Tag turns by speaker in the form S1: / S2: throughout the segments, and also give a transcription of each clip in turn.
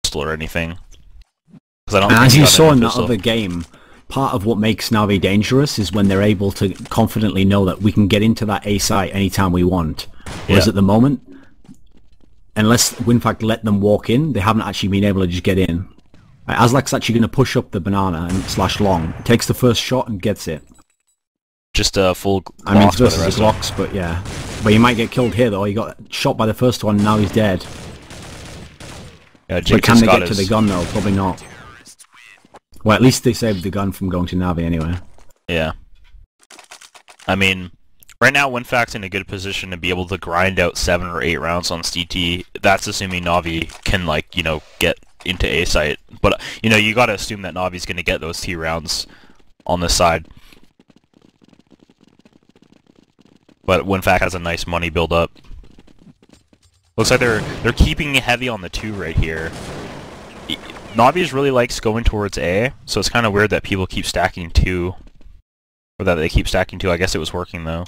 S1: pistol or anything. Because I don't.
S2: And as you saw in that other game, part of what makes Na'Vi dangerous is when they're able to confidently know that we can get into that A site anytime we want. Whereas at the moment, unless WinFakt let them walk in, they haven't actually been able to just get in. Aslak's actually going to push up the banana and slash long. Takes the first shot and gets it.
S1: Just a full.
S2: I mean, it's versus his locks, but yeah. But he might get killed here though. He got shot by the first one and now he's dead.
S1: Yeah,
S2: but can they get to the gun though? Probably not. Well, at least they saved the gun from going to Na'Vi anyway.
S1: Yeah. I mean, right now WinFakt's in a good position to be able to grind out 7 or 8 rounds on CT. That's assuming Na'Vi can, like, you know, get into A site. But, you know, you gotta assume that Na'Vi's gonna get those 2 rounds on this side. But WinFakt has a nice money build up. Looks like they're keeping heavy on the 2 right here. Na'Vi really likes going towards A, so it's kind of weird that people keep stacking 2. Or that they keep stacking 2. I guess it was working though.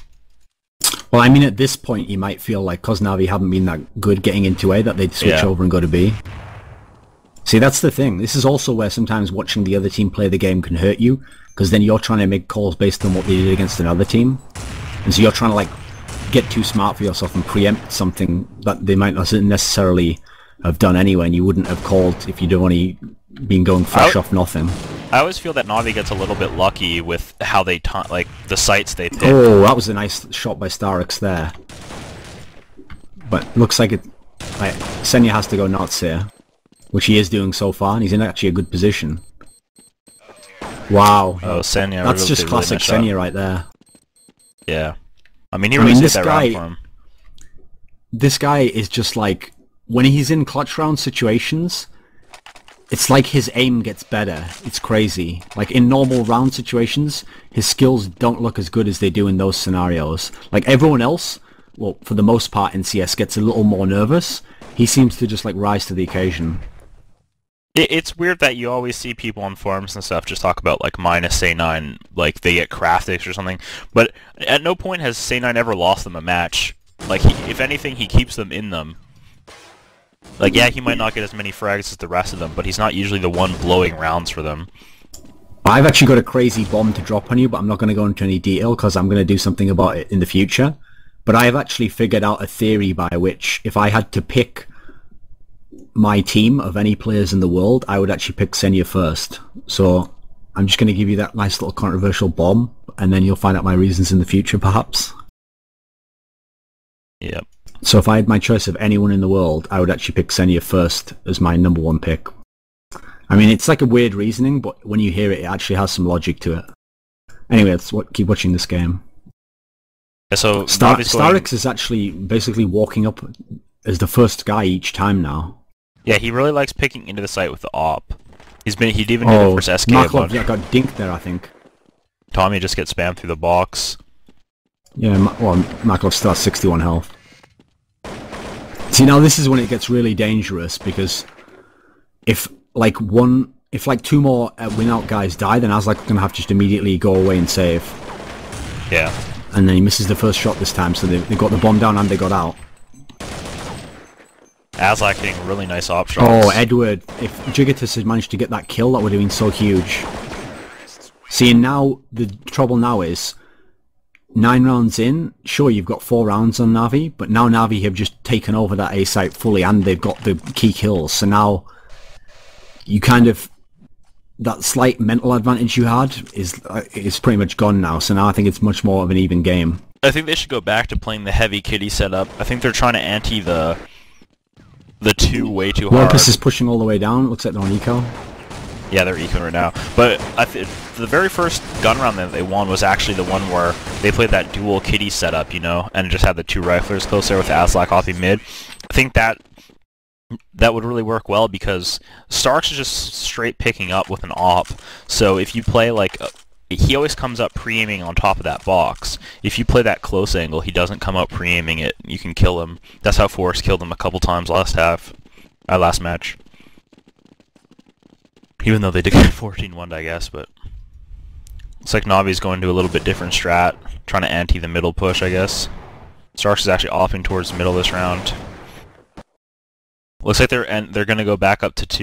S2: Well, I mean, at this point, you might feel like, because Na'Vi haven't been that good getting into A, that they'd switch over and go to B. See, that's the thing. This is also where sometimes watching the other team play the game can hurt you, because then you're trying to make calls based on what they did against another team. And so you're trying to, like, get too smart for yourself and preempt something that they might not necessarily have done anyway, and you wouldn't have called if you'd only been going fresh off nothing.
S1: I always feel that Na'Vi gets a little bit lucky with how they like the sites they pick.
S2: Oh, that was a nice shot by Starix there. But looks like it. Like, Senya has to go nuts here, which he is doing so far, and he's in actually a good position. Wow.
S1: Oh, Senya.
S2: That's just classic Senya right there.
S1: Yeah. I mean, he really saved that round for him.
S2: This guy is just like, when he's in clutch round situations, it's like his aim gets better. It's crazy. Like, in normal round situations, his skills don't look as good as they do in those scenarios. Like, everyone else, well, for the most part in CS, gets a little more nervous. He seems to just, like, rise to the occasion.
S1: It's weird that you always see people on forums and stuff just talk about, like, minus A9, like, they get craftics or something. But at no point has A9 ever lost them a match. Like, if anything, he keeps them in them. Like, yeah, he might not get as many frags as the rest of them, but he's not usually the one blowing rounds for them.
S2: I've actually got a crazy bomb to drop on you, but I'm not going to go into any detail because I'm going to do something about it in the future. But I have actually figured out a theory by which, if I had to pick my team of any players in the world, I would actually pick Senya first. So I'm just going to give you that nice little controversial bomb, and then you'll find out my reasons in the future, perhaps.
S1: Yep.
S2: So if I had my choice of anyone in the world, I would actually pick Senya first as my #1 pick. I mean, it's like a weird reasoning, but when you hear it, it actually has some logic to it. Anyway, keep watching this game.
S1: Yeah, so
S2: Starix is actually basically walking up as the first guy each time now.
S1: Yeah, he really likes picking into the site with the op. He'd even do the first SK
S2: Markov got dinked there, I think.
S1: Tommy just gets spammed through the box.
S2: Yeah, well, Markov still has 61 health. See, now this is when it gets really dangerous, because if like 2 more win-out guys die, then Aslak's going to have to just immediately go away and save.
S1: Yeah.
S2: And then he misses the first shot this time, so they got the bomb down and they got out.
S1: Aslak getting really nice op shots.
S2: Oh, Edward, if Jigatus had managed to get that kill, that would have been so huge. See, and now, the trouble now is, 9 rounds in, sure, you've got 4 rounds on Na'Vi, but now Na'Vi have just taken over that A site fully, and they've got the key kills, so now you kind of, that slight mental advantage you had is pretty much gone now, so now I think it's much more of an even game.
S1: I think they should go back to playing the heavy kitty setup. I think they're trying to ante the 2 way too hard.
S2: Warpus is pushing all the way down, it looks like they're on eco.
S1: Yeah, they're eco right now. But the very first gun round that they won was actually the one where they played that dual kitty setup, you know, and just had the 2 riflers close there with Aslak off mid. I think that would really work well because Starks is just straight picking up with an op. So if you play like he always comes up pre-aiming on top of that box. If you play that close angle, he doesn't come up pre-aiming it. You can kill him. That's how Forrest killed him a couple times last match. Even though they did get 14-1, I guess, but it's like Navi's going to a little bit different strat, trying to ante the middle push, I guess. Starks is actually offing towards the middle this round. Looks like they're going to go back up to 2.